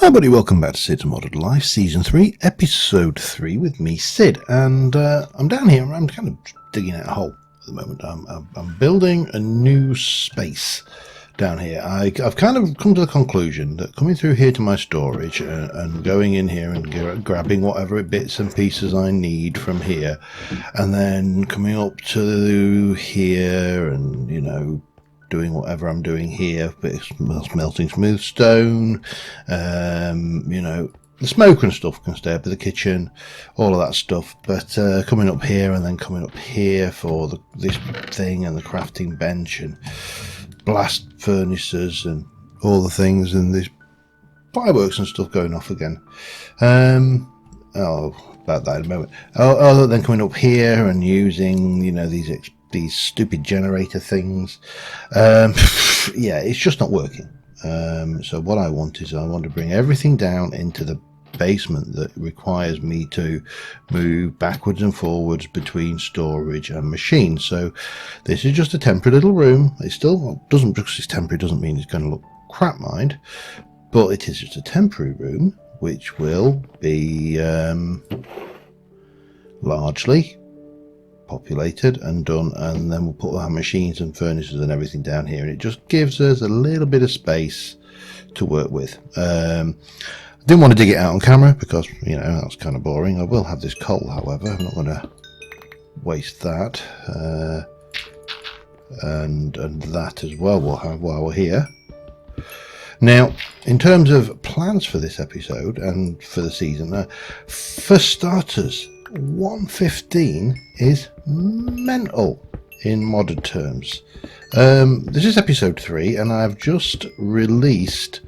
Hi buddy, welcome back to Sid's Modded Life, Season 3, Episode 3 with me, Sid, and I'm down here, I'm kind of digging out a hole at the moment. I'm building a new space down here. I've kind of come to the conclusion that coming through here to my storage and going in here and grabbing whatever bits and pieces I need from here, and then coming up to here and, you know, doing whatever I'm doing here, but it's melting smooth stone, you know, the smoke and stuff can stay up in the kitchen, all of that stuff, but coming up here and then coming up here for this thing and the crafting bench and blast furnaces and all the things, and there's fireworks and stuff going off again. About that in a moment. Other than coming up here and using, you know, these stupid generator things, yeah, it's just not working. So what I want to bring everything down into the basement that requires me to move backwards and forwards between storage and machines. So this is just a temporary little room. It still doesn't, because it's temporary doesn't mean it's going to look crap, mind, but it is just a temporary room which will be largely populated and done, and then we'll put our machines and furnaces and everything down here, and it just gives us a little bit of space to work with. I didn't want to dig it out on camera because, you know, that's kind of boring. I will have this coal, however. I'm not going to waste that, and that as well we'll have while we're here. Now, in terms of plans for this episode and for the season, for starters, 115 is mental in modded terms. This is episode 3, and I've just released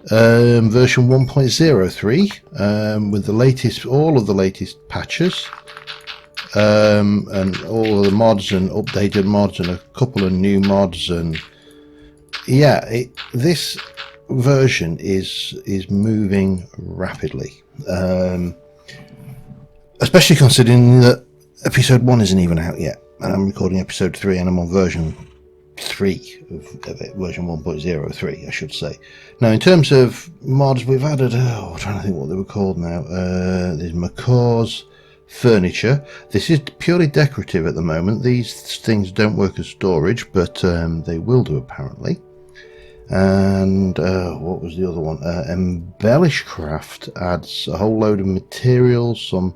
version 1.03 with the latest, all of the latest patches, and all of the mods and updated mods and a couple of new mods, and yeah, this version is moving rapidly. Especially considering that episode 1 isn't even out yet, and I'm recording episode 3 and I'm on version 3 of it, version 1.03 I should say. Now in terms of mods, we've added, I'm trying to think what they were called now. There's Macaw's furniture. This is purely decorative at the moment. These things don't work as storage, but they will do apparently. And what was the other one? Embellish Craft adds a whole load of materials, some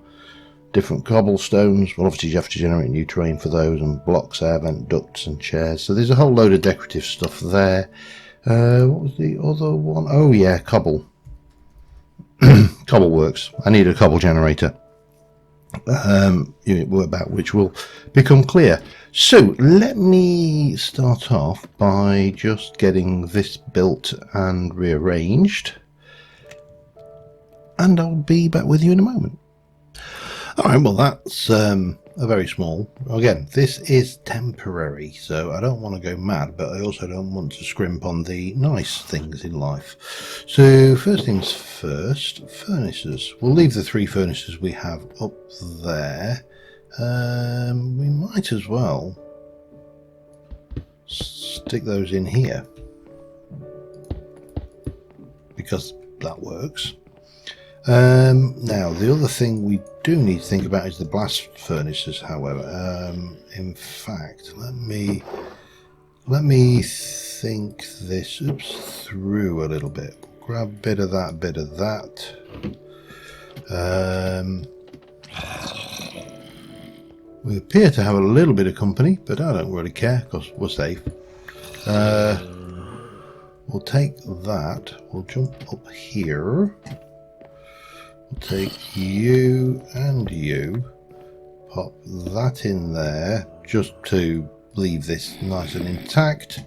different cobblestones. Well, obviously you have to generate new terrain for those, and blocks, air vent ducts and chairs. So there's a whole load of decorative stuff there. What was the other one? Oh yeah, cobble. Cobble works. I need a cobble generator, about which will become clear. So let me start off by just getting this built and rearranged, and I'll be back with you in a moment. Alright, well that's a very small, again, this is temporary, so I don't want to go mad, but I also don't want to scrimp on the nice things in life. So first things first, furnaces. We'll leave the 3 furnaces we have up there. We might as well stick those in here, because that works. Now the other thing we do need to think about is the blast furnaces, however. In fact, let me think this through a little bit. Grab a bit of that, we appear to have a little bit of company, but I don't really care because we're safe. We'll take that, we'll jump up here. We'll take you and you, pop that in there just to leave this nice and intact.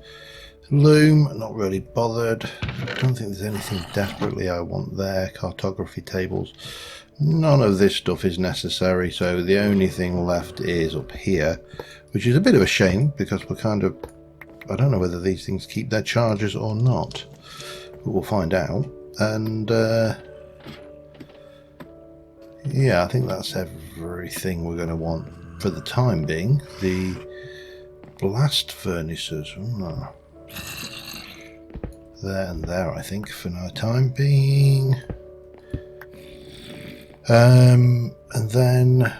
Loom, not really bothered. I don't think there's anything desperately I want there. Cartography tables, none of this stuff is necessary, so the only thing left is up here, which is a bit of a shame because we're kind of, I don't know whether these things keep their charges or not, but we'll find out. And yeah, I think that's everything we're going to want for the time being. The blast furnaces. there and there, I think, for the time being. And then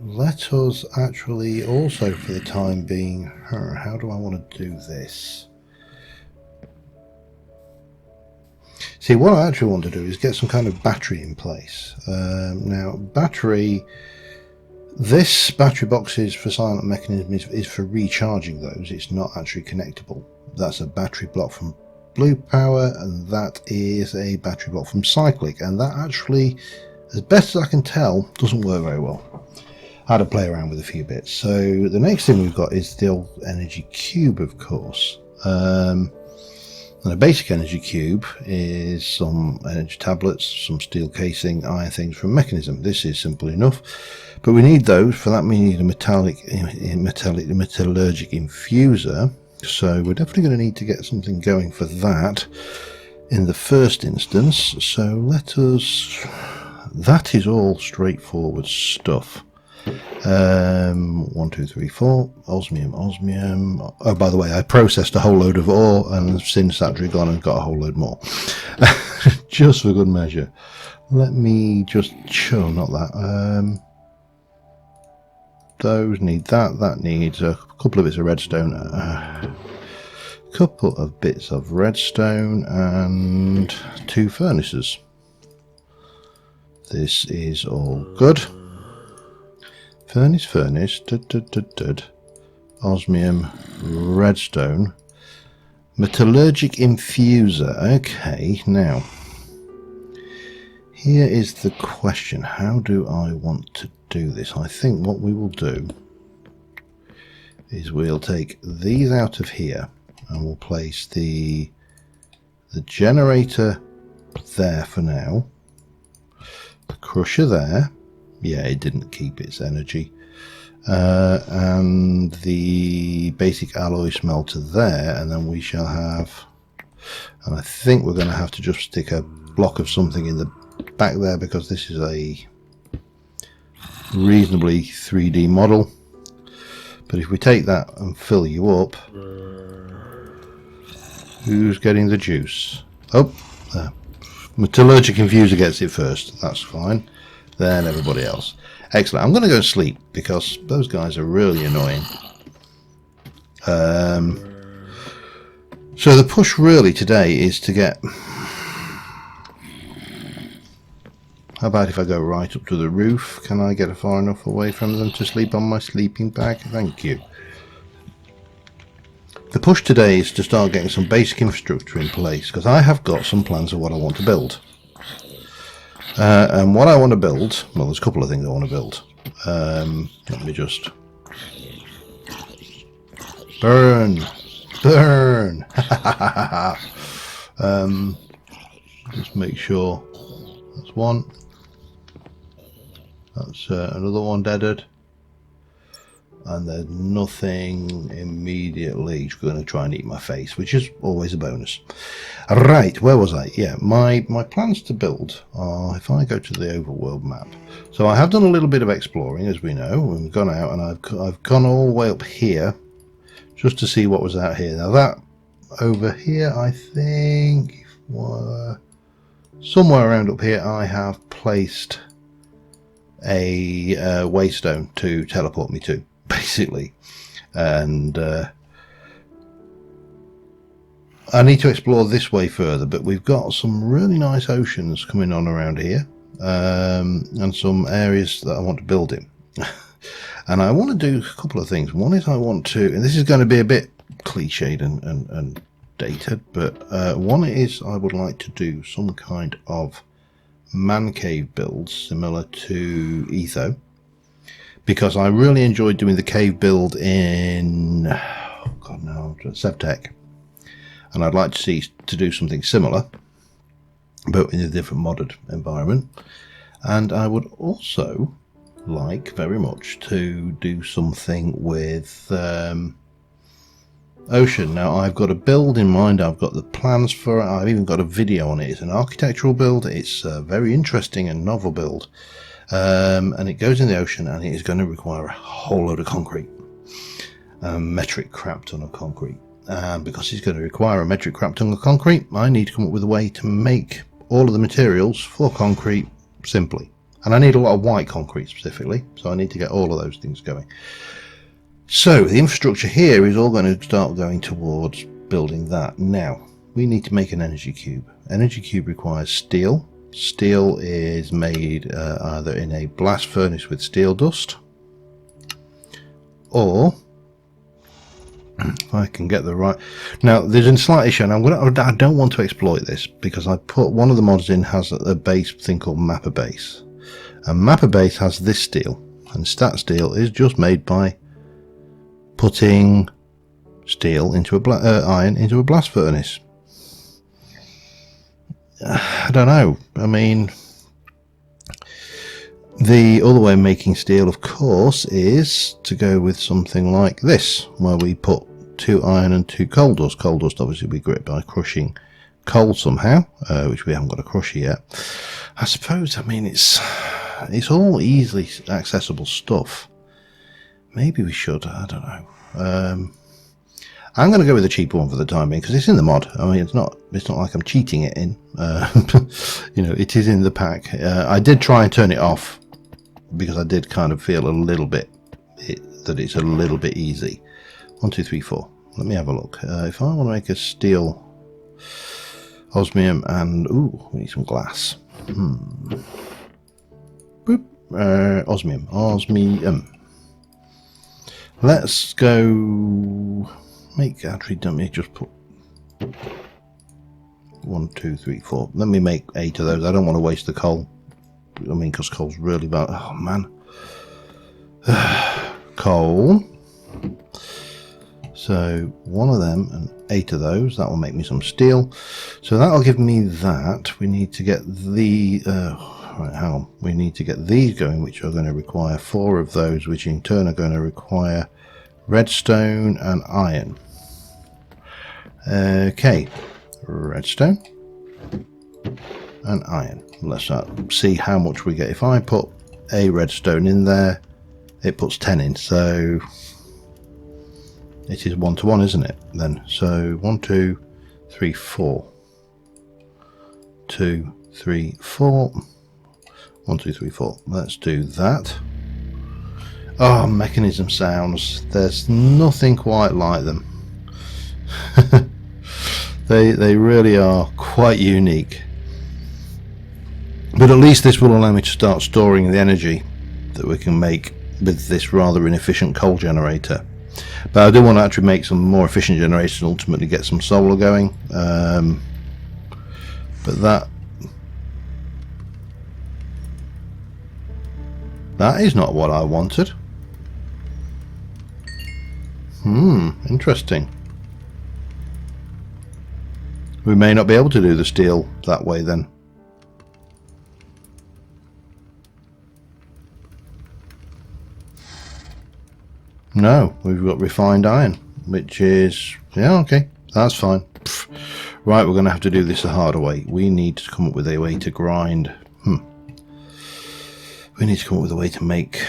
let us actually also, for the time being, how do I want to do this? See, what I actually want to do is get some kind of battery in place. Now, this battery box is for silent mechanism, is for recharging those. It's not actually connectable. That's a battery block from Blue Power, and that is a battery block from Cyclic, and that actually, as best as I can tell, doesn't work very well. I had to play around with a few bits. So the next thing we've got is the old energy cube, of course. And a basic energy cube is some energy tablets, some steel casing, iron things from mechanism. This is simple enough, but we need those. For that we need a metallurgic infuser. So we're definitely going to need to get something going for that in the first instance. So let us. That is all straightforward stuff. 1, 2, 3, 4 osmium. Oh, by the way, I processed a whole load of ore, and since that gone and got a whole load more. Just for good measure. Let me just show, not that. Those need that needs a couple of bits of redstone, couple of bits of redstone, and 2 furnaces. This is all good. Furnace, osmium, redstone, metallurgic infuser. Okay, now here is the question: how do I want to do this? I think what we will do is we'll take these out of here and we'll place the generator there for now, the crusher there. Yeah, it didn't keep its energy. And the basic alloy smelter there, and then we shall have, and I think we're going to have to just stick a block of something in the back there, because this is a reasonably 3D model. But if we take that and fill you up, who's getting the juice? Oh, there. Metallurgic infuser gets it first. That's fine. Then everybody else. Excellent. I'm going to go to sleep because those guys are really annoying. So the push really today is to get... How about if I go right up to the roof? Can I get far enough away from them to sleep on my sleeping bag? Thank you. The push today is to start getting some basic infrastructure in place, because I have got some plans of what I want to build. And what I want to build, well, there's a couple of things I want to build. Let me just... Burn! Just make sure that's one. That's another one deaded. And there's nothing immediately going to try and eat my face, which is always a bonus. Right, where was I? Yeah, my plans to build are, if I go to the overworld map. So I have done a little bit of exploring, as we know. We've gone out and I've gone all the way up here just to see what was out here. Now that over here, I think somewhere around up here, I have placed a waystone to teleport me to, basically. And I need to explore this way further, but we've got some really nice oceans coming on around here, and some areas that I want to build in. And I want to do a couple of things. One is I want to, and this is going to be a bit cliched and dated, but one is I would like to do some kind of man cave build similar to Etho, because I really enjoyed doing the cave build in Sevtech, and I'd like to do something similar but in a different modded environment. And I would also like very much to do something with ocean. Now I've got a build in mind, I've got the plans for it, I've even got a video on it. It's an architectural build, it's a very interesting and novel build, and it goes in the ocean, and it is going to require a whole load of concrete, metric crap ton of concrete. And because it's going to require a metric crap ton of concrete, I need to come up with a way to make all of the materials for concrete simply. And I need a lot of white concrete specifically, so I need to get all of those things going. So the infrastructure here is all going to start going towards building that. Now, we need to make an energy cube. Energy cube requires steel. Steel is made either in a blast furnace with steel dust, or if I can get the right. Now there's a slight issue, and I don't want to exploit this because I put one of the mods in has a base thing called Mapper Base, and Mapper Base has this steel, and stat steel is just made by putting steel into a iron into a blast furnace. I don't know. I mean, the other way of making steel, of course, is to go with something like this, where we put 2 iron and 2 coal dust. Coal dust obviously we get by crushing coal somehow, which we haven't got a crusher yet. I suppose, I mean, it's all easily accessible stuff. Maybe we should, I don't know. I'm going to go with the cheaper one for the time being because it's in the mod. I mean, it's not like I'm cheating it in. You know, it is in the pack. I did try and turn it off because I did kind of feel a little bit that it's a little bit easy. 1, 2, 3, 4. Let me have a look. If I want to make a steel osmium and we need some glass. Boop. Osmium. Let's go. Let me just put 1, 2, 3, 4. Let me make 8 of those. I don't want to waste the coal. I mean, because coal's really bad. Oh man. Coal. So 1 of them and 8 of those. That will make me some steel. So that'll give me that. We need to get the right, hang on. We need to get these going, which are going to require 4 of those, which in turn are going to require redstone and iron. Okay, redstone and iron. Let's see how much we get. If I put a redstone in there, it puts 10 in, so it is 1 to 1, isn't it? Then so 1, 2, 3, 4. 2, 3, 4. 1, 2, 3, 4. Let's do that. Oh, mechanism sounds. There's nothing quite like them. They really are quite unique. But at least this will allow me to start storing the energy that we can make with this rather inefficient coal generator. But I do want to actually make some more efficient generators and ultimately get some solar going. But that is not what I wanted. Interesting. We may not be able to do the steel that way then. No, we've got refined iron, which is, yeah, okay, that's fine. Right, we're going to have to do this the harder way. We need to come up with a way to grind. We need to come up with a way to make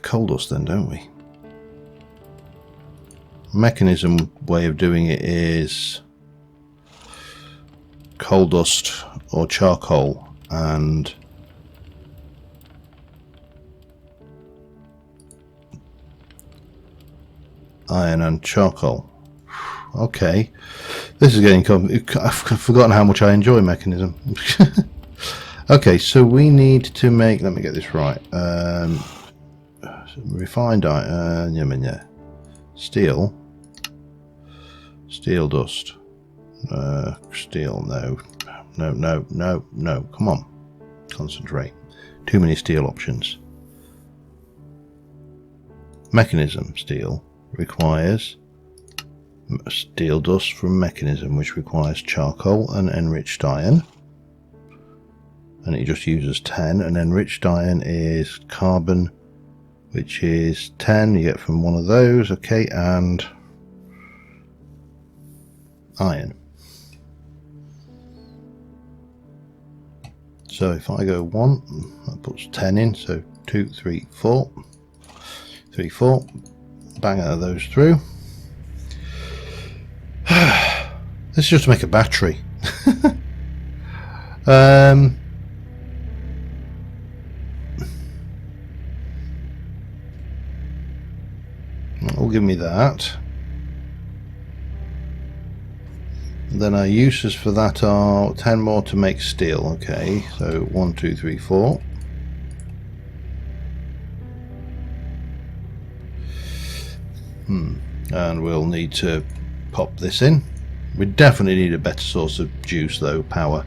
coal dust then, don't we? Mechanism way of doing it is coal dust or charcoal and iron and charcoal. Okay, this is getting I've forgotten how much I enjoy mechanism. Okay, so we need to make, let me get this right, refined iron, steel dust, steel, no, come on, concentrate, too many steel options. Mechanism steel requires steel dust from mechanism, which requires charcoal and enriched iron, and it just uses 10, and enriched iron is carbon, which is 10 you get from one of those. Okay, and iron. So if I go 1, that puts 10 in, so 2, 3, 4, 3, 4, bang out of those through. This is just to make a battery. That'll give me that. Then our uses for that are 10 more to make steel. Okay, so 1, 2, 3, 4. And we'll need to pop this in. We definitely need a better source of juice though, power.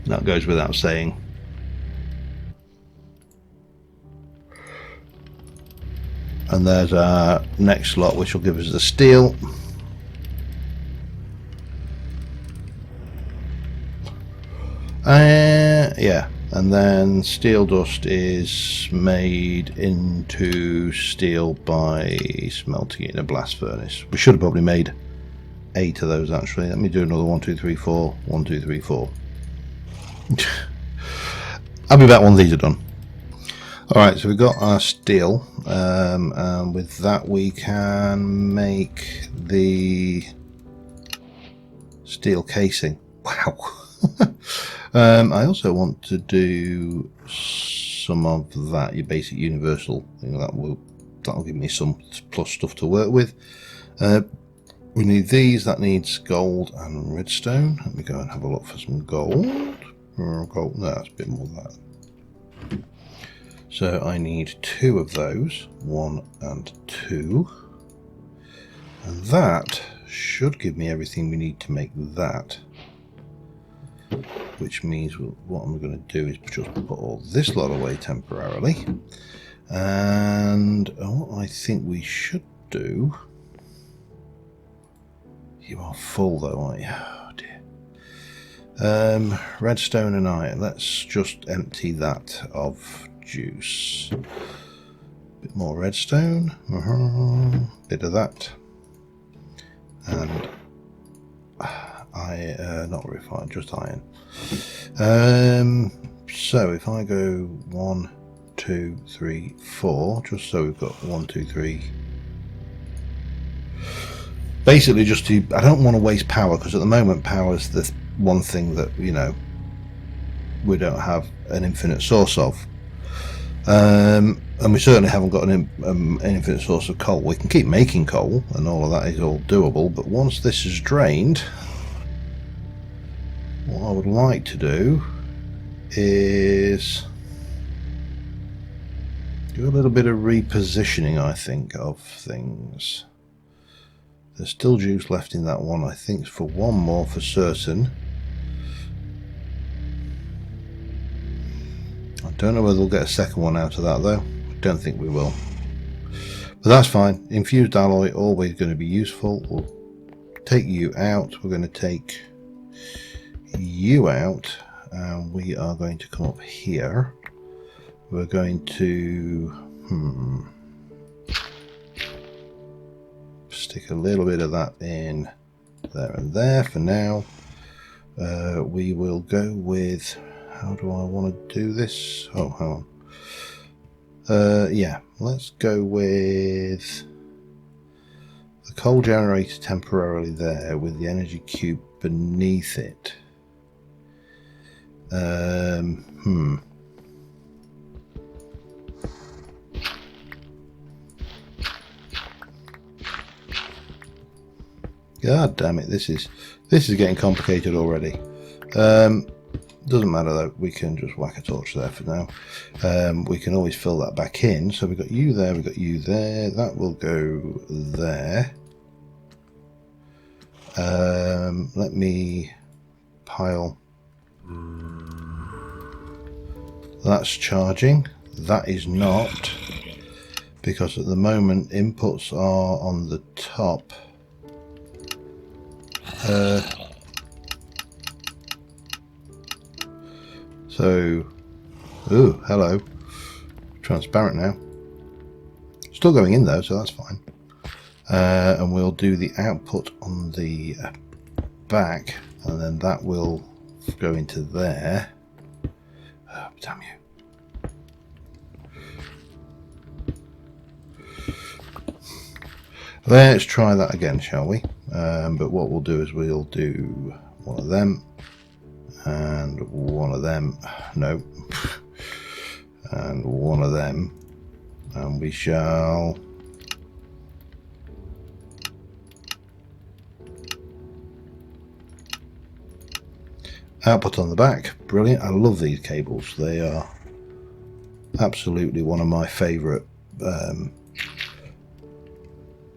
That goes without saying. And there's our next slot, which will give us the steel. Yeah, and then steel dust is made into steel by smelting it in a blast furnace. We should have probably made 8 of those actually. Let me do another 1, 2, 3, 4. 1, 2, 3, 4. I'll be back when these are done. Alright, so we've got our steel, and with that we can make the steel casing. Wow. I also want to do some of that, your basic universal thing. That'll give me some plus stuff to work with. We need these. That needs gold and redstone. Let me go and have a look for some gold. Gold. No, that's a bit more than that. So I need 2 of those, 1 and 2, and that should give me everything we need to make that. Which means what I'm going to do is just put all this lot away temporarily, and what I think we should do. You are full though, aren't you? Oh dear. Redstone and iron. Let's just empty that of juice. Bit more redstone. Bit of that. And not refined, just iron. So if I go 1, 2, 3, 4, just so we've got 1, 2, 3. Basically, just to, I don't want to waste power, because at the moment power is the one thing that, you know, we don't have an infinite source of. And we certainly haven't got an infinite source of coal. We can keep making coal, and all of that is all doable, but once this is drained, what I would like to do is do a little bit of repositioning, I think, of things. There's still juice left in that one. I think for one more for certain. I don't know whether we'll get a second one out of that though. I don't think we will. But that's fine. Infused alloy, always going to be useful. We'll take you out. We're going to take you out. And we are going to come up here. We're going to... stick a little bit of that in there and there for now. We will go with... How do I want to do this? Oh, hang on. Yeah, let's go with the coal generator temporarily there with the energy cube beneath it. God damn it, this is getting complicated already. Doesn't matter though, we can just whack a torch there for now. We can always fill that back in. So we've got you there, we've got you there, that will go there. Let me pile. That's charging, that is not, because at the moment inputs are on the top. So, ooh, hello. Transparent now. Still going in though, so that's fine. And we'll do the output on the back, and then that will go into there. Oh, damn you. Let's try that again, shall we? But what we'll do is we'll do one of them and one of them. No. And one of them. And we shall output on the back. Brilliant. I love these cables. They are absolutely one of my favourite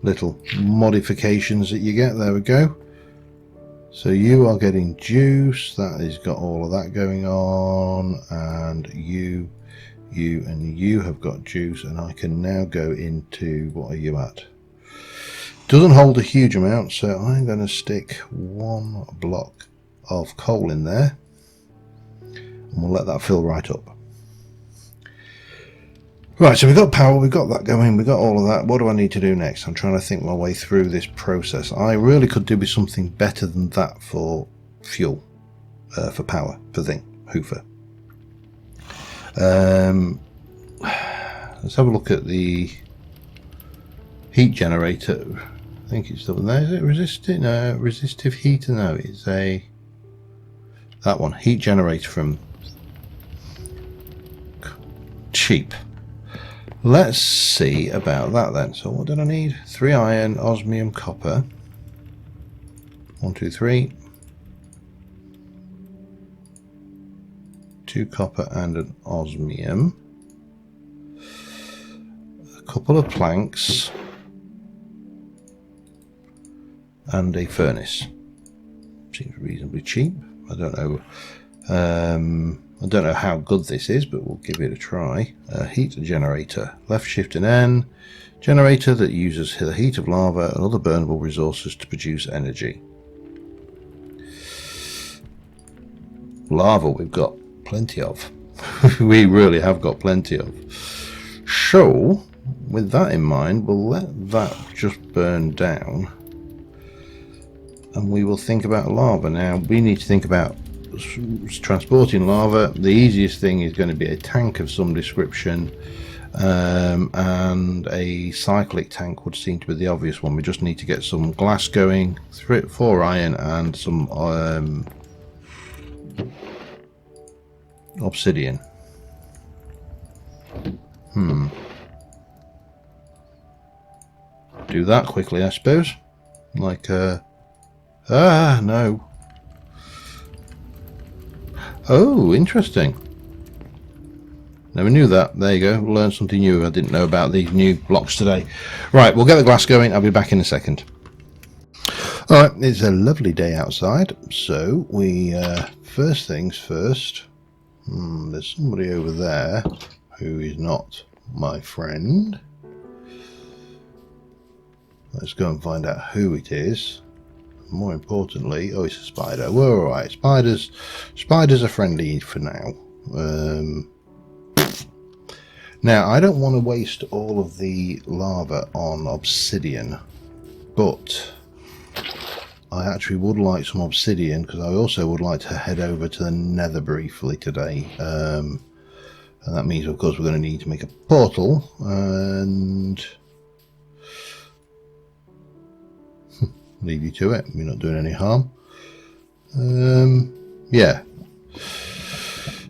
little modifications that you get. There we go. So you are getting juice. That has got all of that going on. And you and you have got juice. And I can now go into, what are you at? Doesn't hold a huge amount. So I'm going to stick one block of coal in there. And we'll let that fill right up. Right, so we've got power, we've got that going, we've got all of that. What do I need to do next? I'm trying to think my way through this process. I really could do with something better than that for fuel, for power, for Hoover. Let's have a look at the heat generator. I think it's the one there. Is it resistive? No, resistive heater. No, it's that one. Heat generator from cheap. Let's see about that then. So what did I need? 3 iron, osmium, copper. 1, 2, 3. 2 copper and an osmium. A couple of planks. And a furnace. Seems reasonably cheap. I don't know. I don't know how good this is, but we'll give it a try. Heat generator. Left shift and N. Generator that uses the heat of lava and other burnable resources to produce energy. Lava we've got plenty of. We really have got plenty of. So, with that in mind, we'll let that just burn down. And we will think about lava. Now, we need to think about transporting lava. The easiest thing is going to be a tank of some description, and a cyclic tank would seem to be the obvious one. We just need to get some glass going, 4 iron and some obsidian. Do that quickly, I suppose. Like no. Oh, interesting. Never knew that. There you go. Learned something new. I didn't know about these new blocks today. Right, we'll get the glass going. I'll be back in a second. Alright, it's a lovely day outside. So, we, first things first. There's somebody over there who is not my friend. Let's go and find out who it is. More importantly, oh, it's a spider. We're alright. Spiders are friendly for now. Now, I don't want to waste all of the lava on obsidian, but I actually would like some obsidian because I also would like to head over to the Nether briefly today. And that means, of course, we're going to need to make a portal and leave you to it. We're not doing any harm. Yeah.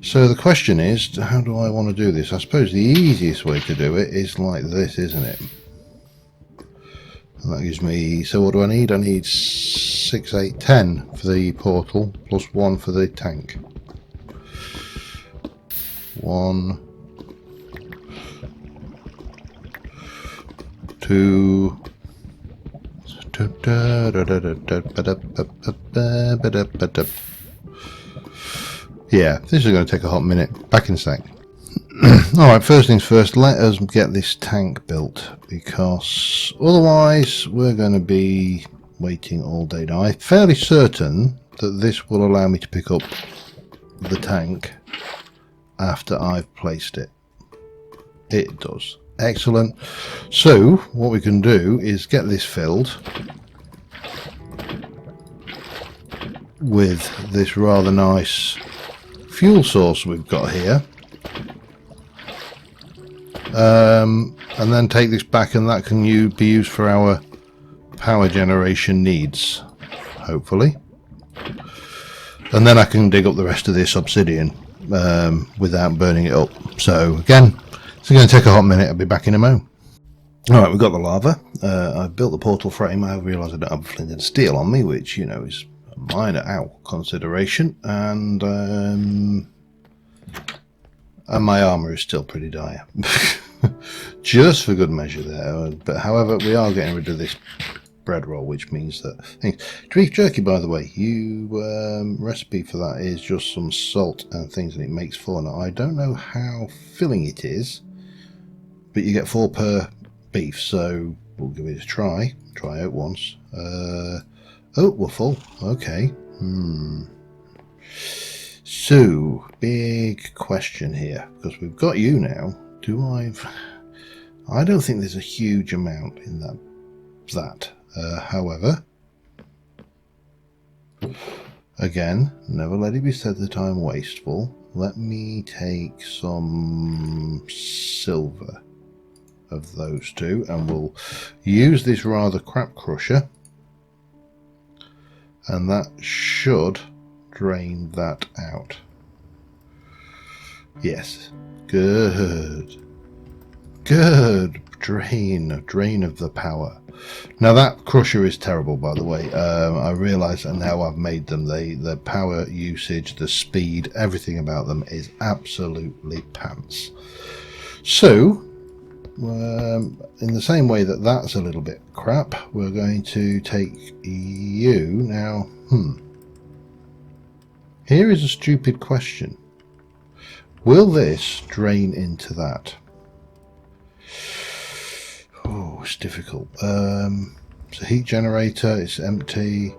So the question is, how do I want to do this? I suppose the easiest way to do it is like this, isn't it? And that gives me, so what do I need? I need 6, 8, 10 for the portal, plus 1 for the tank. 1, 2, yeah, this is going to take a hot minute. Back in a sec. Alright, first things first, let us get this tank built, because otherwise we're going to be waiting all day. Now, I'm fairly certain that this will allow me to pick up the tank after I've placed it. It does. Excellent. So, what we can do is get this filled with this rather nice fuel source we've got here. And then take this back, and that can be used for our power generation needs, hopefully. And then I can dig up the rest of this obsidian without burning it up. So again, it's going to take a hot minute. I'll be back in a moment. Alright, we've got the lava. I've built the portal frame. I realised I don't have flint and steel on me, which, you know, is a minor consideration. And my armour is still pretty dire. Just for good measure there. But however, we are getting rid of this bread roll, which means that beef jerky, by the way, recipe for that is just some salt and things, and it makes 4. Now I don't know how filling it is, but you get 4 per beef, so we'll give it a try out once. Oh, we're full. Okay. So big question here, because we've got you now. I don't think there's a huge amount in that. However, again, never let it be said that I'm wasteful. Let me take some silver of those 2, and we'll use this rather crap crusher, and that should drain that out. Yes, good. Drain of the power. Now that crusher is terrible, by the way. I realise that now I've made them. The power usage, the speed, everything about them is absolutely pants. So, in the same way that that's a little bit crap, we're going to take you now. Here is a stupid question. Will this drain into that? Oh, it's difficult. It's a heat generator. It's empty.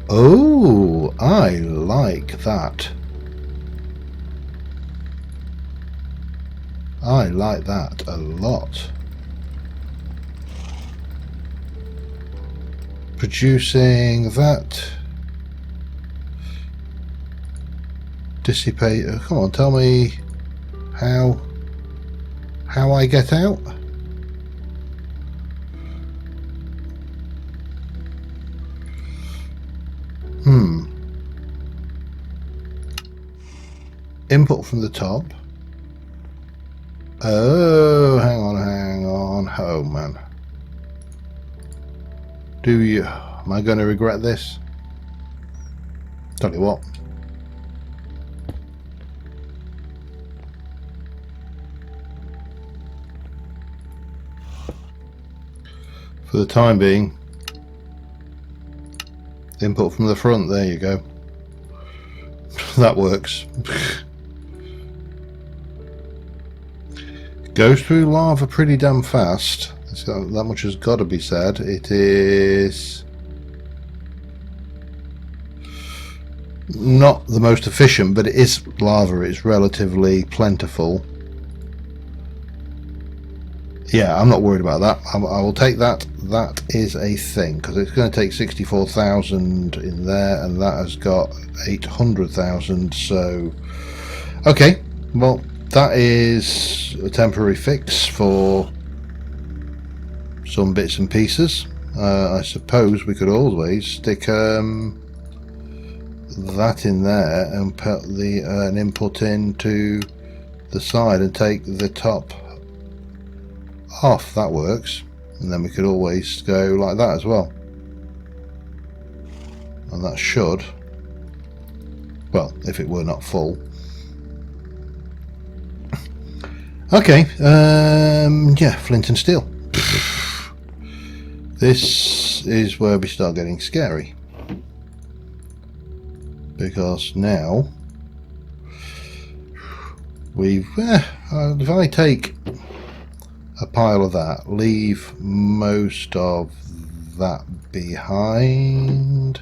Oh, I like that. I like that a lot. Producing that. Dissipate. Come on, tell me how I get out. Input from the top. Oh, hang on. Oh man. Am I going to regret this? Tell you what. For the time being, input from the front, there you go. That works. Goes through lava pretty damn fast. That much has got to be said. It is not the most efficient, but it is lava. It's relatively plentiful. Yeah, I'm not worried about that. I will take that. That is a thing, because it's going to take 64,000 in there, and that has got 800,000. So, okay, well, that is a temporary fix for some bits and pieces. I suppose we could always stick that in there and put an input into the side and take the top off. That works. And then we could always go like that as well, and that should, well, if it were not full. Okay, yeah, flint and steel. This is where we start getting scary, because now we've if I take a pile of that, leave most of that behind,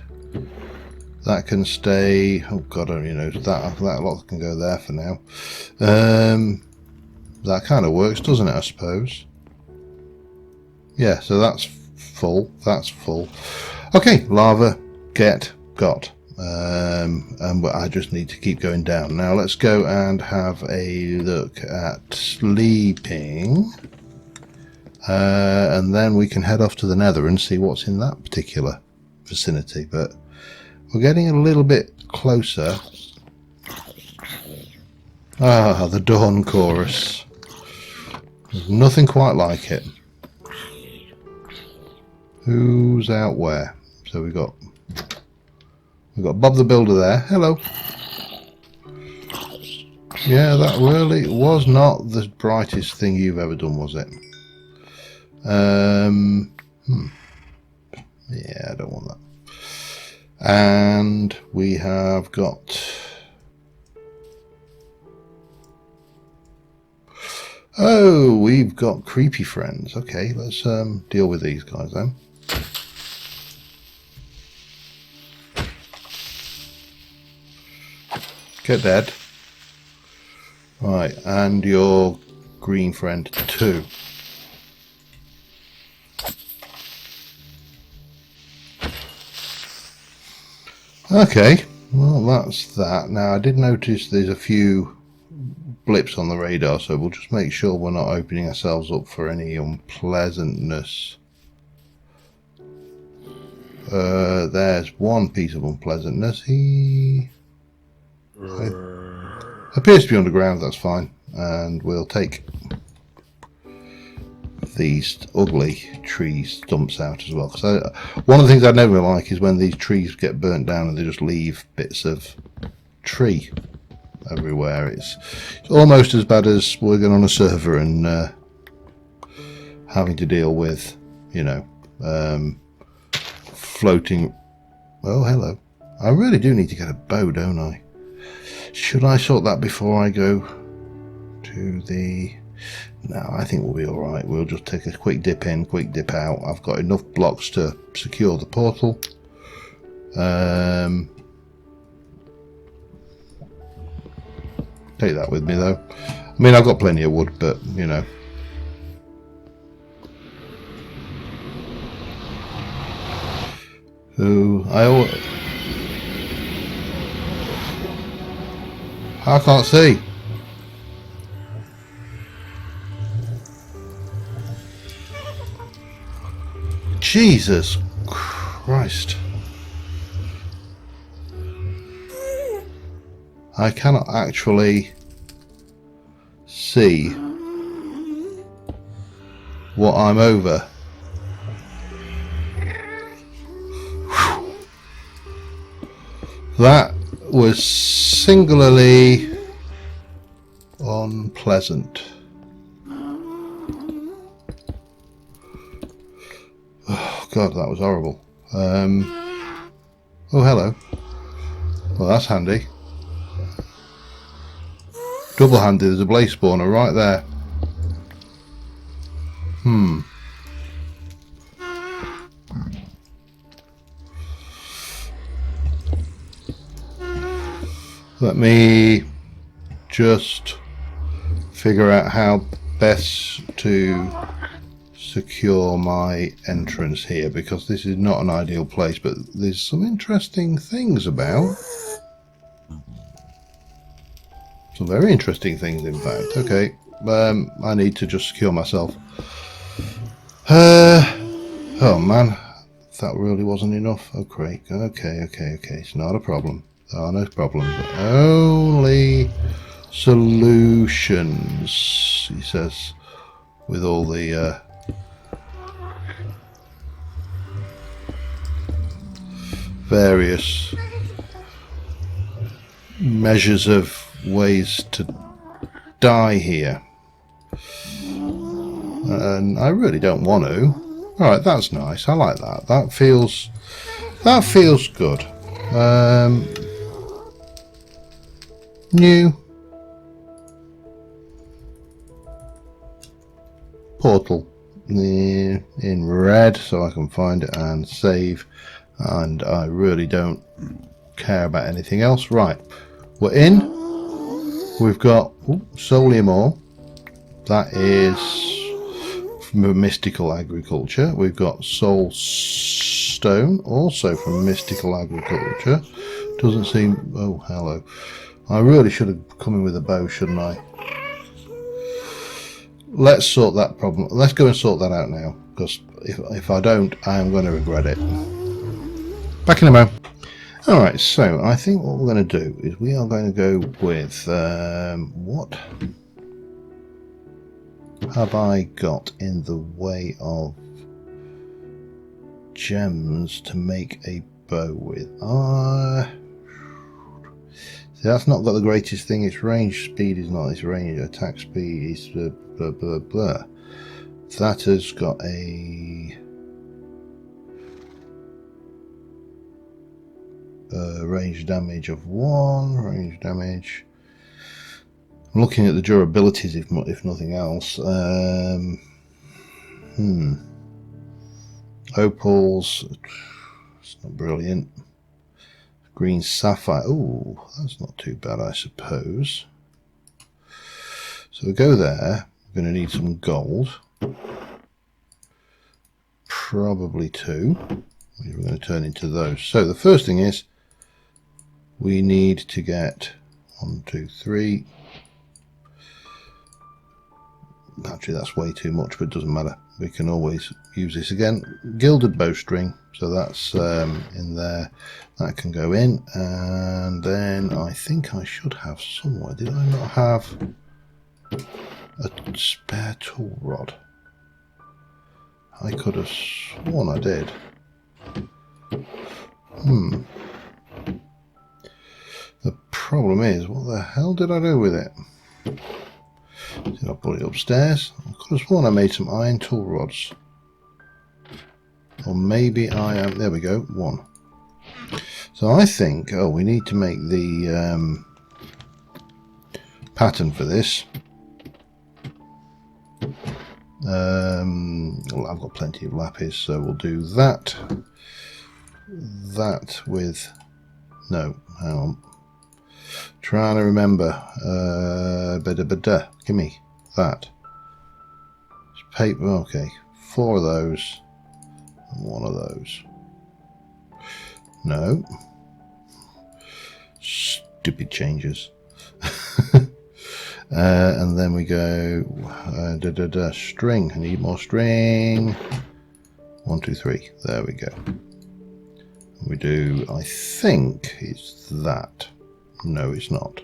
that can stay. Oh god, you know, that lot can go there for now. That kind of works, doesn't it, I suppose? Yeah, so that's full. Okay, lava got. And I just need to keep going down. Now let's go and have a look at sleeping. And then we can head off to the Nether and see what's in that particular vicinity. But we're getting a little bit closer. Ah, the Dawn Chorus. There's nothing quite like it. Who's out where? So we've got Bob the Builder there. Hello. Yeah, that really was not the brightest thing you've ever done, was it? Yeah, I don't want that. And we have got... Oh, we've got creepy friends. Okay, let's deal with these guys then. Get dead. Right, and your green friend too. Okay, well that's that. Now I did notice there's a few blips on the radar, so we'll just make sure we're not opening ourselves up for any unpleasantness. There's one piece of unpleasantness. He appears to be underground. That's fine, and we'll take these ugly tree stumps out as well, because one of the things I never like is when these trees get burnt down and they just leave bits of tree everywhere. It's almost as bad as working on a server and having to deal with, you know, floating. Oh, hello. I really do need to get a bow, don't I? Should I sort that before I go to the... No, I think we'll be alright. We'll just take a quick dip in, quick dip out. I've got enough blocks to secure the portal. Take that with me though. I mean, I've got plenty of wood, but you know. I can't see. Jesus Christ. I cannot actually see what I'm over. That was singularly unpleasant. Oh God, that was horrible. Oh, hello. Well, that's handy. Double-handed, there's a blaze spawner right there. Let me just figure out how best to secure my entrance here, because this is not an ideal place, but there's some interesting things about. Some very interesting things, in fact. Okay, I need to just secure myself. Oh man, that really wasn't enough. Okay, it's not a problem. There are no problems, only solutions, he says, with all the various measures of ways to die here, and I really don't want to. Alright, that's nice. I like that. That feels good. New portal in red, so I can find it and save, and I really don't care about anything else. Right, we're in. We've got Solium ore. That is from mystical agriculture. We've got soul stone, also from mystical agriculture. Doesn't seem... Oh, hello. I really should have come in with a bow, shouldn't I? let's sort that problem. Let's go and sort that out now, because if I don't, I am going to regret it. Back in a moment. Alright, so I think what we're going to do is we are going to go with what have I got in the way of gems to make a bow with? See, that's not got the greatest thing. Its range speed is not. Its range attack speed is blah blah blah. That has got a range damage of 1. Range damage. I'm looking at the durabilities, if nothing else. Opals. It's not brilliant. Green sapphire. Oh, that's not too bad, I suppose. So we go there. We're going to need some gold. Probably 2. We're going to turn into those. So the first thing is we need to get 1, 2, 3. Actually, that's way too much, but it doesn't matter. We can always use this again. Gilded bowstring. So that's in there. That can go in. And then I think I should have somewhere. Did I not have a spare tool rod? I could have sworn I did. The problem is, what the hell did I do with it? Did I put it upstairs? I could have sworn I made some iron tool rods. Or maybe I am... There we go, 1. So I think... Oh, we need to make the pattern for this. Well, I've got plenty of lapis, so we'll do that. That with... No, hang on. Trying to remember. Give me that. It's paper. Okay, 4 of those and 1 of those. No. Stupid changes. And then we go string. I need more string. 1, 2, 3. There we go. We do. I think it's that. No, it's not.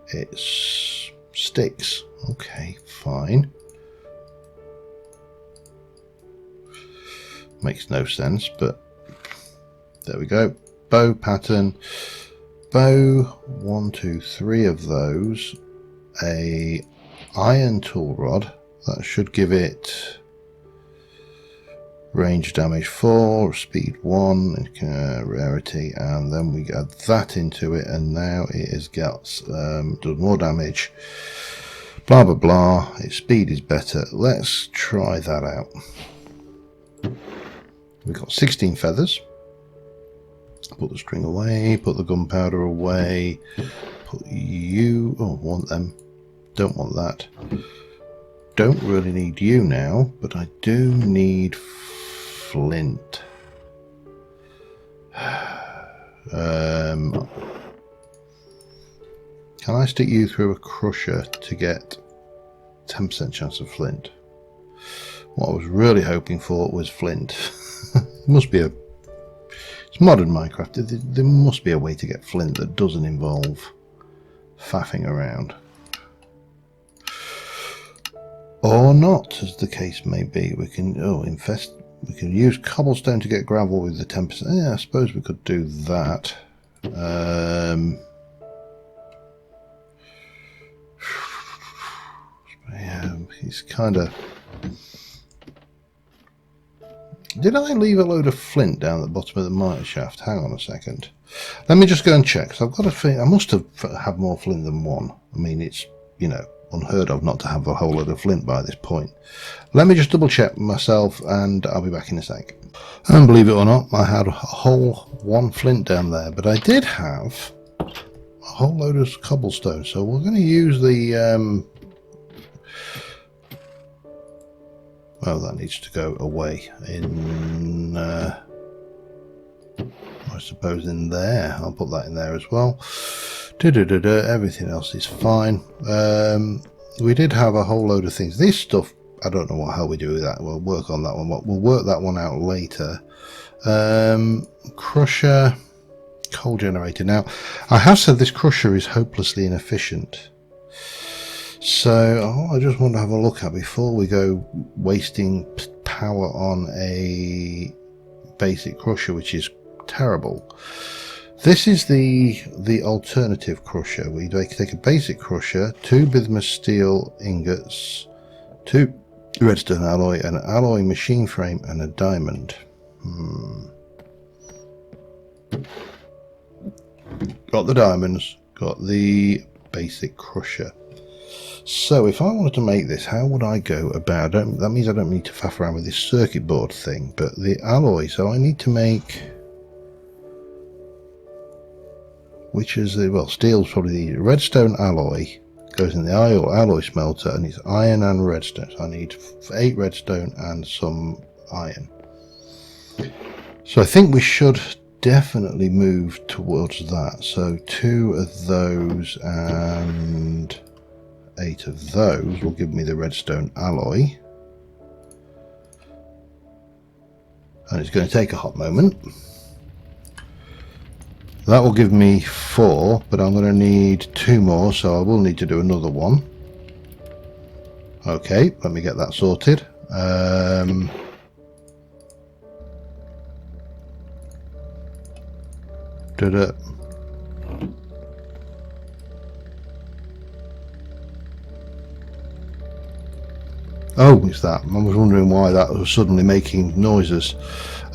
It's sticks. Okay, fine. Makes no sense, but there we go. Bow pattern. Bow, 1, 2, 3 of those. A iron tool rod. That should give it range damage 4, speed 1, rarity, and then we add that into it, and now it has got does more damage. Blah blah blah. Its speed is better. Let's try that out. We've got 16 feathers. Put the string away. Put the gunpowder away. Put you. Oh, want them. Don't want that. Don't really need you now, but I do need flint. Can I stick you through a crusher to get 10% chance of flint? What I was really hoping for was flint. It must be it's modern Minecraft. There must be a way to get flint that doesn't involve faffing around. Or not, as the case may be. We can we can use cobblestone to get gravel with the 10%. Yeah, I suppose we could do that. Yeah, he's kind of... Did I leave a load of flint down at the bottom of the mine shaft? Hang on a second. Let me just go and check. So I've got a feeling I must have had more flint than 1. I mean, it's, you know, unheard of not to have a whole load of flint by this point. Let me just double check myself and I'll be back in a sec. And believe it or not, I had a whole 1 flint down there, but I did have a whole load of cobblestone. So we're going to use the well, that needs to go away in I suppose in there. I'll put that in there as well. Everything else is fine. we did have a whole load of things. This stuff, I don't know what hell we do with that. We'll work on that one. We'll work that one out later. Crusher, coal generator. Now, I have said this crusher is hopelessly inefficient. So I just want to have a look at before we go wasting power on a basic crusher, which is terrible. This is the alternative crusher. We take a basic crusher, 2 bismuth steel ingots, 2 redstone alloy, an alloy machine frame, and a diamond. Got the diamonds, got the basic crusher. So if I wanted to make this, how would I go about it? That means I don't need to faff around with this circuit board thing, but the alloy, so I need to make, which is the, well, steel's probably the redstone alloy, goes in the alloy smelter, and it's iron and redstone. So I need 8 redstone and some iron. So I think we should definitely move towards that. So 2 of those and 8 of those will give me the redstone alloy, and it's going to take a hot moment. That will give me 4, but I'm going to need 2 more, so I will need to do another one. Okay, let me get that sorted. Oh, it's that. I was wondering why that was suddenly making noises.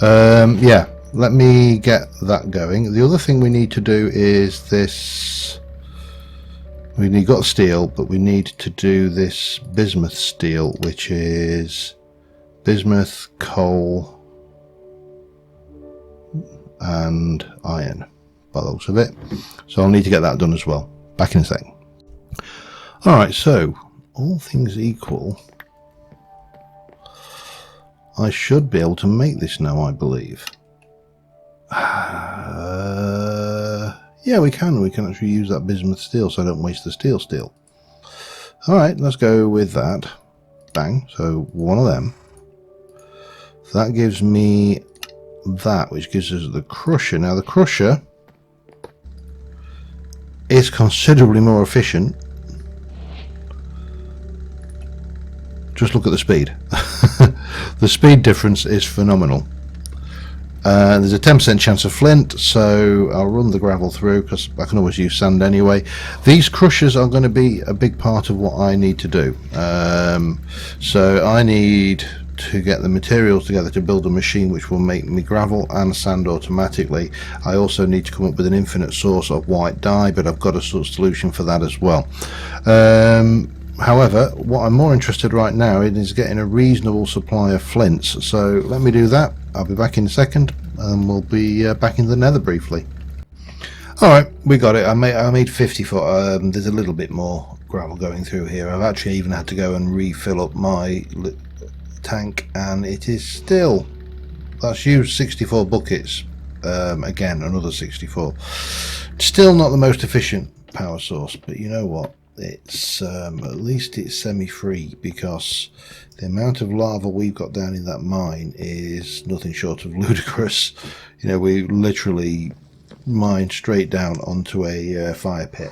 Yeah, let me get that going. The other thing we need to do is this. We've got steel, but we need to do this bismuth steel, which is bismuth, coal, and iron, by the looks of it. So I'll need to get that done as well. Back in a second. Alright, so all things equal, I should be able to make this now, I believe. Yeah, we can actually use that bismuth steel, so I don't waste the steel. Alright, let's go with that. Bang, so 1 of them. So that gives me that, which gives us the crusher. Now the crusher is considerably more efficient. Just look at the speed. The speed difference is phenomenal. There's a 10% chance of flint, so I'll run the gravel through because I can always use sand anyway. These crushers are going to be a big part of what I need to do. So I need to get the materials together to build a machine which will make me gravel and sand automatically. I also need to come up with an infinite source of white dye, but I've got a sort of solution for that as well. However, what I'm more interested right now in is getting a reasonable supply of flints. So let me do that. I'll be back in a second, and we'll be back in the nether briefly. Alright, we got it. I made 50 foot. There's a little bit more gravel going through here. I've actually even had to go and refill up my tank, and it is still, that's used 64 buckets. Again, another 64. Still not the most efficient power source, but you know what? It's at least it's semi-free, because the amount of lava we've got down in that mine is nothing short of ludicrous. You know, we literally mine straight down onto a fire pit.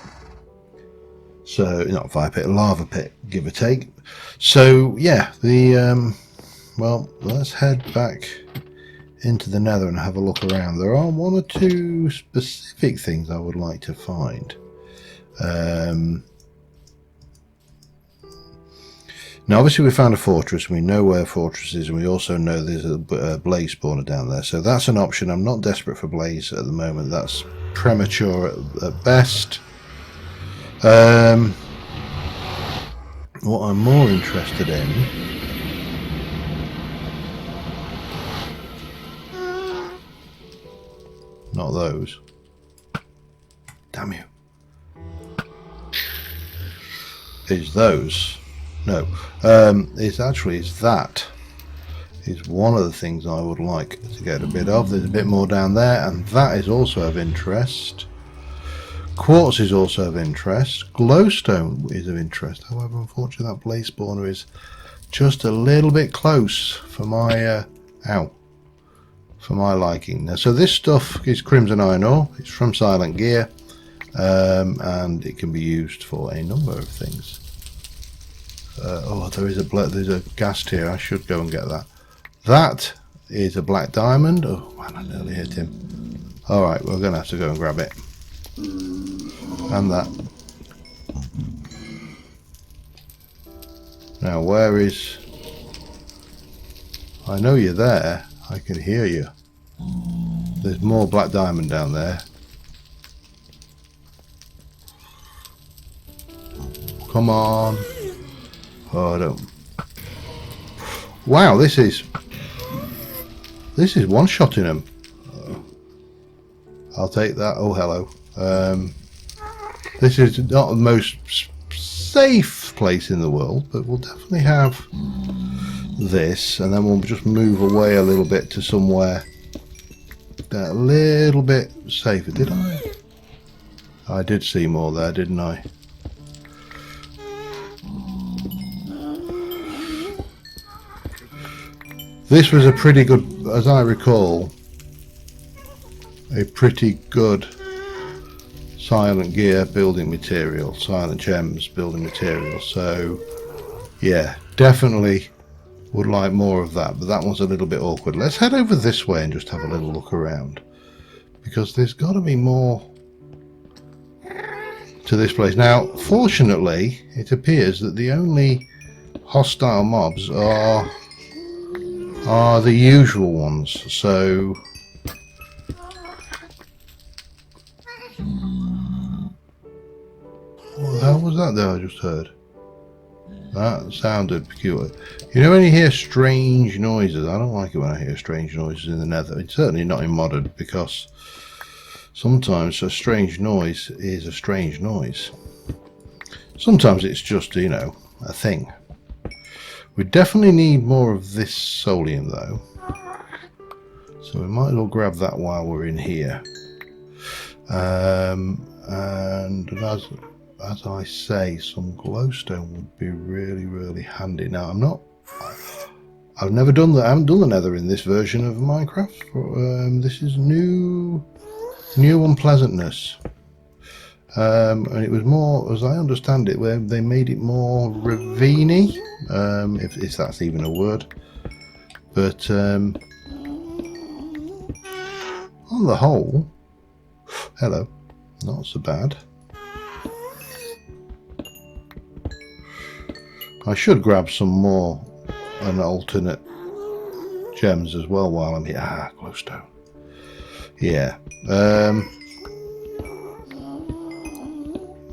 So not fire pit, a lava pit, give or take. So yeah, the well, let's head back into the nether and have a look around. There are 1 or 2 specific things I would like to find. Now obviously we found a fortress, we know where a fortress is, and we also know there's a blaze spawner down there, so that's an option. I'm not desperate for blaze at the moment, that's premature at best. What I'm more interested in, not those, damn you, is those. No, it's that is one of the things I would like to get a bit of. There's a bit more down there, and that is also of interest. Quartz is also of interest. Glowstone is of interest. However, unfortunately, that blaze spawner is just a little bit close for my for my liking. Now, so this stuff is Crimson Iron Ore. It's from Silent Gear, and it can be used for a number of things. Oh, there's a ghast here. I should go and get that. That is a black diamond. Oh man, I nearly hit him. All right, we're gonna have to go and grab it. And that. Now, where is... I know you're there. I can hear you. There's more black diamond down there. Come on. Oh, I don't... Wow, this is one-shotting them. I'll take that. Oh, hello. This is not the most safe place in the world, but we'll definitely have this, and then we'll just move away a little bit to somewhere a little bit safer. Did I? I did see more there, didn't I? This was a pretty good, as I recall, a pretty good Silent Gear building material, Silent Gems building material. So yeah, definitely would like more of that, but that one's a little bit awkward. Let's head over this way and just have a little look around, because there's got to be more to this place. Now, fortunately, it appears that the only hostile mobs are the usual ones. So what the hell was that there I just heard? That sounded peculiar. You know when you hear strange noises? I don't like it when I hear strange noises in the nether. It's certainly not in modded, because sometimes a strange noise is a strange noise. Sometimes it's just, you know, a thing. We definitely need more of this solium though. So we might as well grab that while we're in here. And as I say, some glowstone would be really, really handy. Now, I've never done that. I haven't done the nether in this version of Minecraft. This is new unpleasantness. And it was more, as I understand it, where they made it more ravine-y, if that's even a word. But on the whole, hello, not so bad. I should grab some more and alternate gems as well while I'm here. Ah, glowstone. Yeah.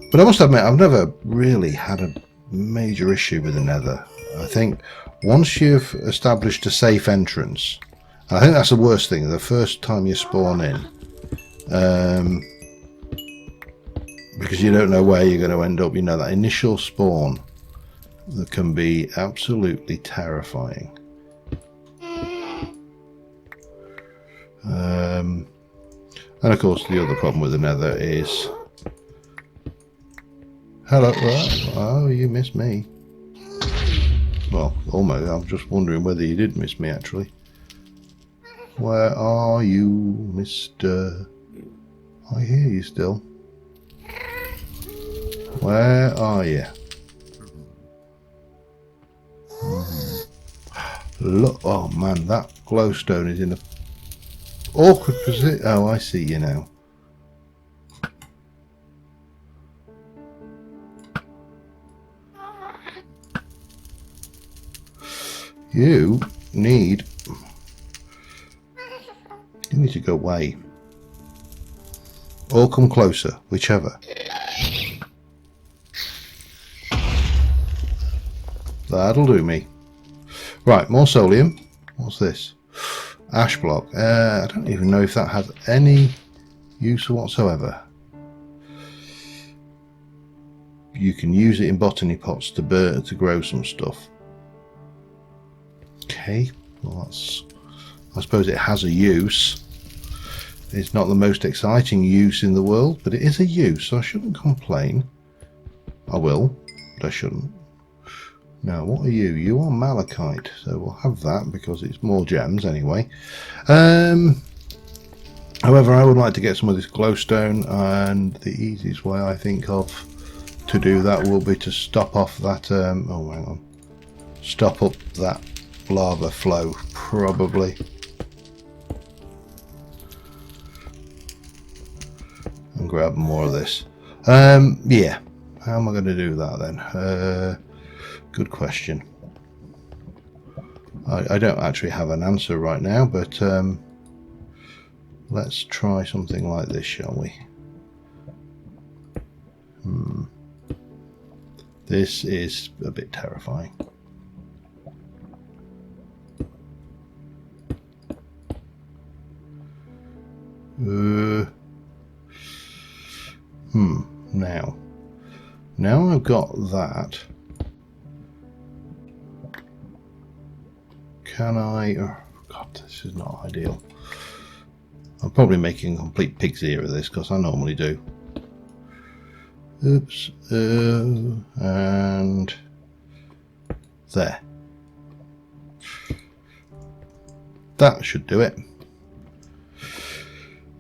But I must admit, I've never really had a major issue with the nether. I think once you've established a safe entrance, I think that's the worst thing, the first time you spawn in. Because you don't know where you're going to end up. You know, that initial spawn that can be absolutely terrifying. And of course the other problem with the nether is... Hello, oh, you missed me. Well, almost. I'm just wondering whether you did miss me actually. Where are you, Mr.? I hear you still. Where are you? Look, oh man, that glowstone is in a awkward position. Oh, I see you now. You need to go away. Or come closer, whichever. That'll do me. Right, more solium. What's this? Ash block. I don't even know if that has any use whatsoever. You can use it in botany pots to grow some stuff. Okay, well that's... I suppose it has a use. It's not the most exciting use in the world, but it is a use, so I shouldn't complain. I will, but I shouldn't. Now, what are you? You are malachite, so we'll have that because it's more gems anyway. However, I would like to get some of this glowstone, and the easiest way I think of to do that will be to stop off that, oh hang on, stop up that lava flow, probably. And grab more of this. Yeah, how am I going to do that then? Good question. I don't actually have an answer right now, but let's try something like this, shall we? This is a bit terrifying. Now I've got that. Can I? Oh God, this is not ideal. I'm probably making a complete pig's ear of this because I normally do. Oops. And there. That should do it.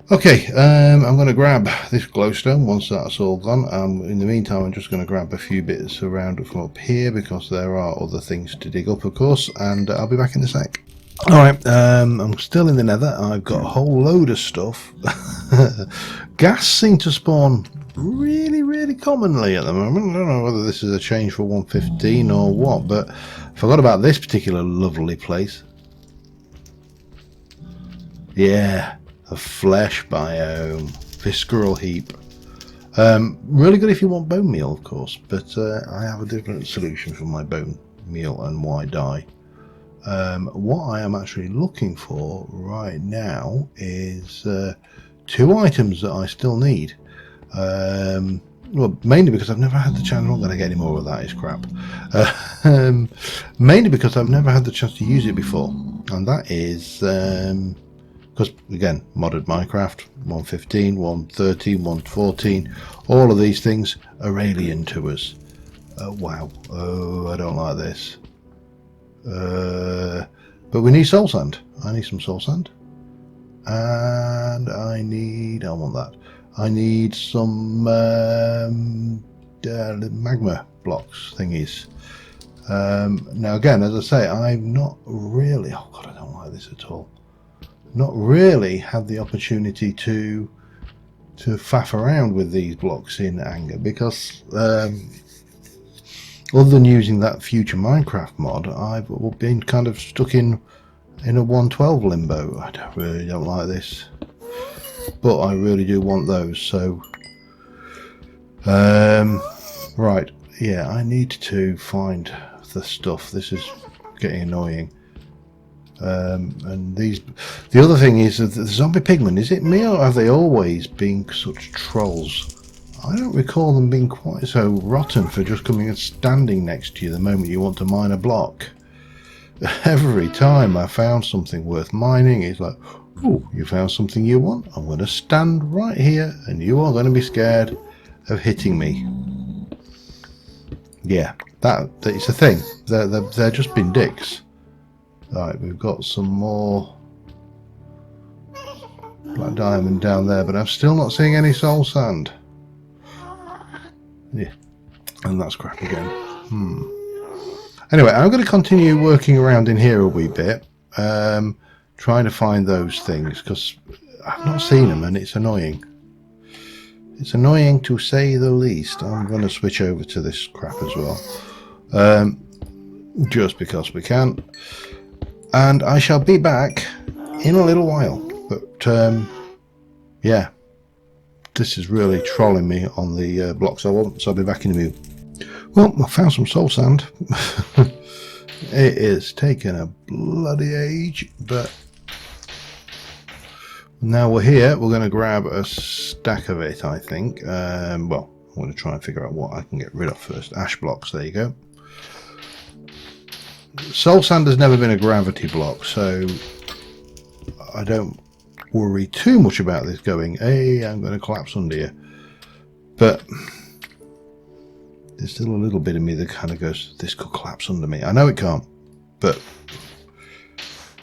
Okay, I'm going to grab this glowstone once that's all gone. In the meantime, I'm just going to grab a few bits around from up here because there are other things to dig up, of course, and I'll be back in a sec. Alright, I'm still in the nether. I've got a whole load of stuff. Gas seem to spawn really commonly at the moment. I don't know whether this is a change for 1.15 or what, but I forgot about this particular lovely place. Yeah. A flesh biome, visceral heap. Really good if you want bone meal, of course, but I have a different solution for my bone meal and why dye. What I am actually looking for right now is 2 items that I still need. Well, mainly because I've never had the chance. I'm not going to get any more of that, is crap. Mainly because I've never had the chance to use it before, and that is because, again, modded Minecraft, 1.15, 1.13, 1.14, all of these things are alien to us. Wow. Oh, I don't like this. But we need soul sand. I need some soul sand. And I want that. I need some magma blocks thingies. Now, again, as I say, I'm not really... Oh, God, I don't like this at all. Not really had the opportunity to faff around with these blocks in anger because other than using that future Minecraft mod, I've been kind of stuck in a 1.12 limbo. I don't like this, but I really do want those. So right, yeah, I need to find the stuff. This is getting annoying. And the other thing is that the zombie pigmen, is it me or have they always been such trolls? I don't recall them being quite so rotten for just coming and standing next to you the moment you want to mine a block. Every time I found something worth mining, it's like, oh, you found something you want? I'm going to stand right here and you are going to be scared of hitting me. Yeah, that it's a thing. They're just been dicks. Right, we've got some more black diamond down there, but I'm still not seeing any soul sand. Yeah, and that's crap again. Anyway, I'm going to continue working around in here a wee bit, trying to find those things, because I've not seen them and it's annoying. It's annoying to say the least. I'm going to switch over to this crap as well, just because we can. And I shall be back in a little while. But, yeah. This is really trolling me on the blocks I want, so I'll be back in a minute. Well, I found some soul sand. It is taking a bloody age, but now we're here. We're going to grab a stack of it, I think. Well, I'm going to try and figure out what I can get rid of first. Ash blocks, there you go. Soul sand has never been a gravity block, so I don't worry too much about this going, hey, I'm going to collapse under you. But there's still a little bit of me that kind of goes, this could collapse under me. I know it can't, but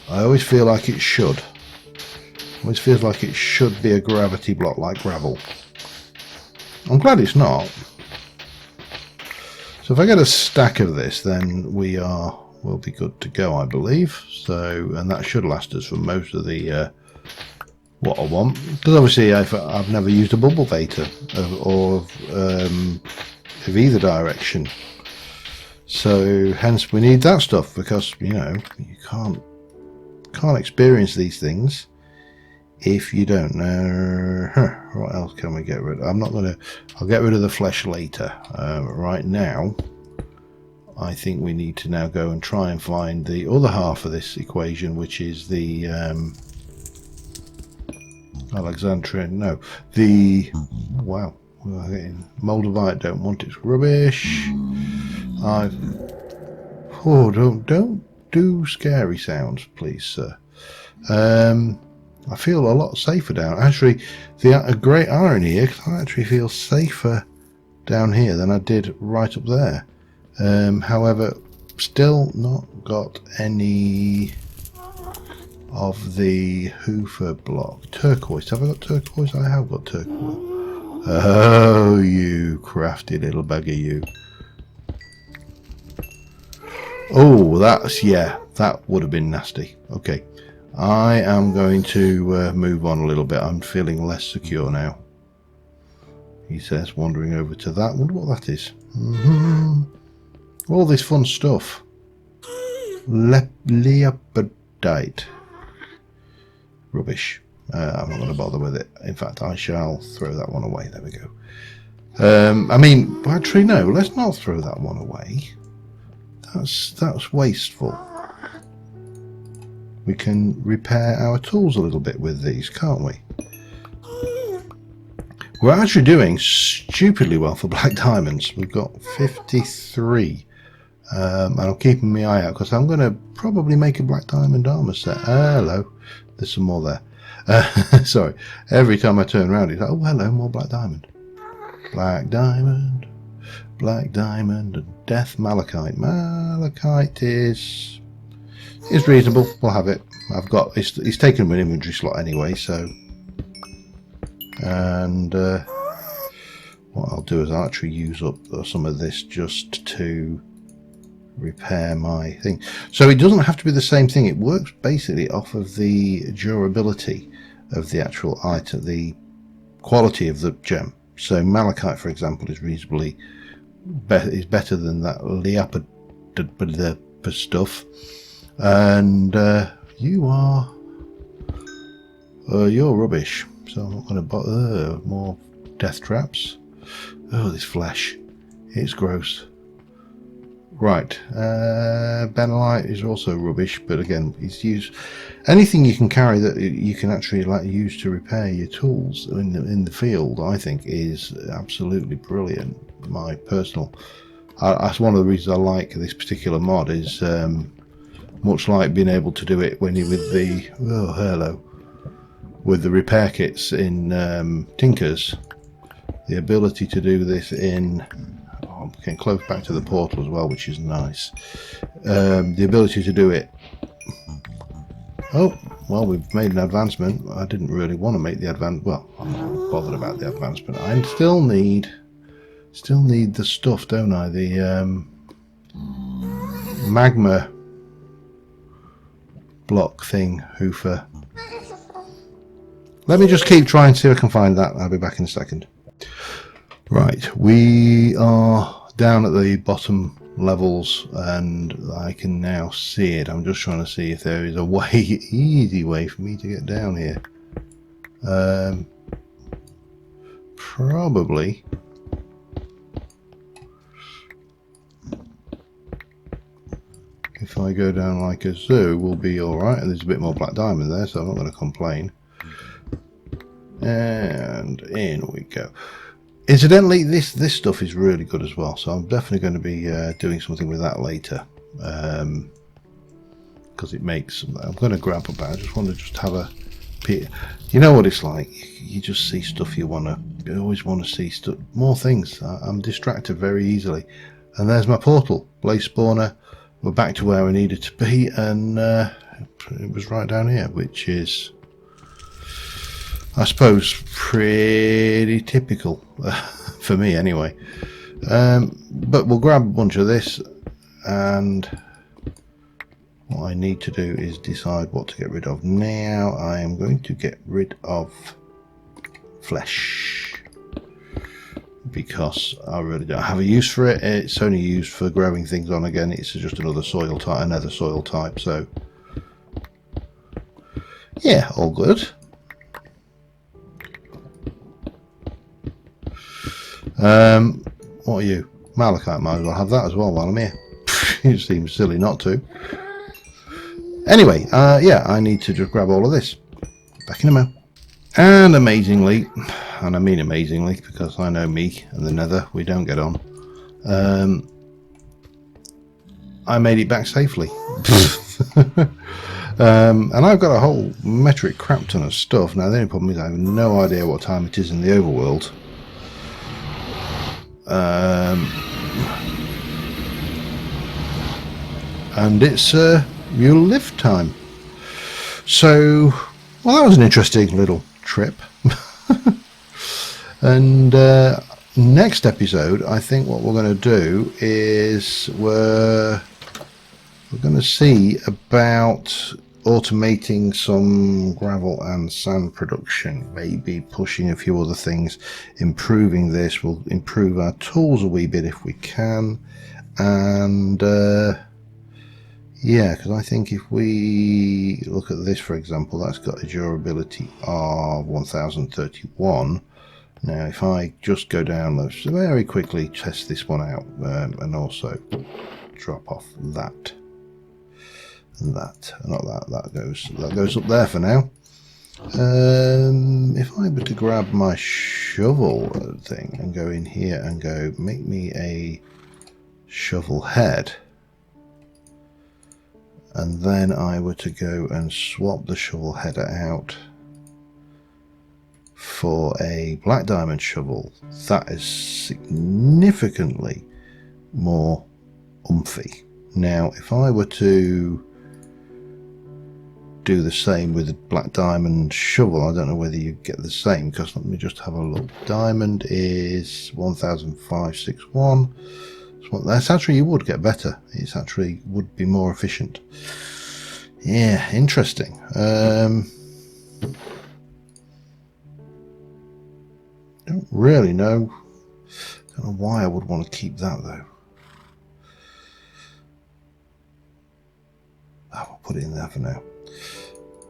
I always feel like it should. Always feels like it should be a gravity block like gravel. I'm glad it's not. So if I get a stack of this, then we'll be good to go, I believe. So, and that should last us for most of the what I want. Because obviously I've never used a bubble vator of either direction. So hence we need that stuff, because you know you can't experience these things if you don't know. What else can we get rid of? I'll get rid of the flesh later. Right now I think we need to now go and try and find the other half of this equation, which is the wow, we're getting moldavite. Don't want it, it's rubbish. Don't do scary sounds, please, sir. I feel a lot safer down. Actually, a great irony here, because I actually feel safer down here than I did right up there. However, still not got any of the hoofer block. Turquoise. Have I got turquoise? I have got turquoise. Oh, you crafty little bugger, you. Oh, that would have been nasty. Okay. I am going to move on a little bit. I'm feeling less secure now. He says, wandering over to that. Wonder what that is. All this fun stuff. Leopardite. Rubbish. I'm not going to bother with it. In fact, I shall throw that one away. There we go. I mean, actually, no. Let's not throw that one away. That's wasteful. We can repair our tools a little bit with these, can't we? We're actually doing stupidly well for black diamonds. We've got 53. And I'm keeping my eye out, because I'm going to probably make a black diamond armor set. Hello. There's some more there. Sorry. Every time I turn around, it's like, oh, hello, more black diamond. Black diamond. Black diamond. And death malachite. Malachite is reasonable. We'll have it. I've got it's taken an inventory slot anyway, so. And what I'll do is I'll actually use up some of this just to repair my thing. So it doesn't have to be the same thing. It works basically off of the durability of the actual item, the quality of the gem. So malachite, for example, is reasonably is better than that leopard stuff. And you're rubbish. So I'm not going to bother. More death traps. Oh, this flesh. It's gross. Right. Benelite is also rubbish, but again, it's used. Anything you can carry that you can actually use to repair your tools in the field, I think, is absolutely brilliant. My personal. That's one of the reasons I like this particular mod. Is much like being able to do it when you're with the with the repair kits in Tinkers, the ability to do this in I'm getting close back to the portal as well, which is nice. The ability to do it. Oh, well, we've made an advancement. I didn't really want to make the well, I'm not bothered about the advancement. I still need the stuff, don't I? The magma block thing, hoofer. Let me just keep trying to see if I can find that. I'll be back in a second. Right, we are down at the bottom levels and I can now see it. I'm just trying to see if there is a way, easy way for me to get down here. Probably. If I go down like a zoo, we'll be alright. And there's a bit more black diamond there, so I'm not going to complain. And in we go. Incidentally, this stuff is really good as well, so I'm definitely going to be doing something with that later, because it makes. I'm going to grab a bag. I just want to have You know what it's like. You just see stuff you always want to see stuff, more things. I'm distracted very easily. And there's my portal, blaze spawner. We're back to where we needed to be, and it was right down here, which is, I suppose, pretty typical for me anyway. But we'll grab a bunch of this, and what I need to do is decide what to get rid of. Now I am going to get rid of flesh, because I really don't have a use for it. It's only used for growing things on again. It's just another soil type, another soil type. So yeah, all good. What are you? Malachite, might as well have that as well while I'm here. It seems silly not to. Anyway, yeah, I need to just grab all of this. Back in a moment. And amazingly, and I mean amazingly, because I know me and the nether, we don't get on, I made it back safely. And I've got a whole metric crap ton of stuff. Now the only problem is I have no idea what time it is in the overworld. And it's you'll live time. So, well, that was an interesting little trip. And next episode, I think what we're going to do is we're going to see about automating some gravel and sand production, maybe pushing a few other things, improving this. We'll improve our tools a wee bit if we can, and yeah, because I think if we look at this, for example, that's got a durability of 1031. Now if I just go down, let's very quickly test this one out, and also drop off that and that, not that, that goes up there for now. If I were to grab my shovel thing and go in here and go make me a shovel head, and then I were to go and swap the shovel header out for a black diamond shovel, that is significantly more umphy. Now if I were to do the same with a black diamond shovel, I don't know whether you get the same, because let me just have a look. Diamond is 1561. That's actually, you would get better. It's actually would be more efficient. Yeah, interesting. Don't really know. Don't know why I would want to keep that though. I'll put it in there for now.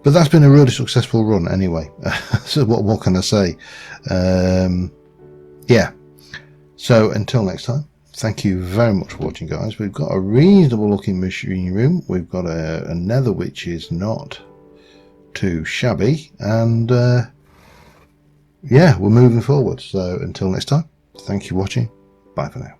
But that's been a really successful run anyway. So what can I say? Yeah. So until next time, thank you very much for watching, guys. We've got a reasonable looking machine room. We've got a nether which is not too shabby, and yeah, we're moving forward. So until next time, thank you for watching. Bye for now.